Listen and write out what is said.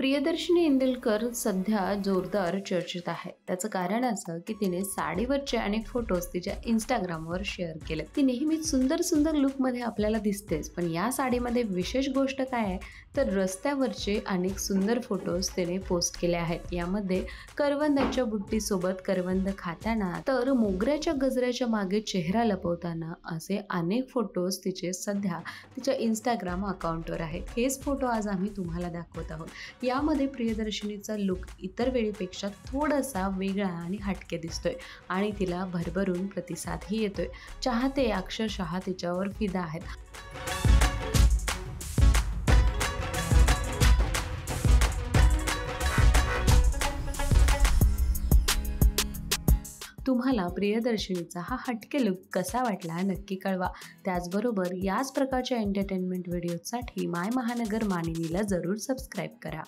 प्रियदर्शिनी इंदलकर सध्या जोरदार चर्चेत आहे. त्याचं कारण असं की तिने साडीवरचे अनेक फोटोज तिच्या इंस्टाग्रामवर शेअर केले. ती नेहमीच सुंदर सुंदर लुकमध्ये आपल्याला दिसतेच, पण या साडीमध्ये विशेष गोष्ट काय आहे तर रस्त्यावरचे अनेक सुंदर फोटोज तिने पोस्ट केले आहेत. यामध्ये करवंदाच्या बुट्टीसोबत करवंद खाताना तर मोगऱ्याच्या गजऱ्याच्या मागे चेहरा लपवताना असे अनेक फोटोज तिचे सध्या तिच्या इंस्टाग्राम अकाउंटवर आहेत. हेच फोटो आज आम्ही तुम्हाला दाखवत आहोत. यामध्ये प्रियदर्शिनीचा लुक इतर वेळेपेक्षा थोडासा वेगळा आणि हटके दिसतोय आणि तिला भरभरून प्रतिसादही येतोय. चाहते अक्षरशः तिच्यावर फिदा आहेत. तुम्हाला प्रियदर्शिनीचा हा हटके लुक कसा वाटला नक्की कळवा. त्याचबरोबर याच प्रकारच्या एंटरटेनमेंट व्हिडिओसाठी माय महानगर मानिनीला जरूर सबस्क्राईब करा.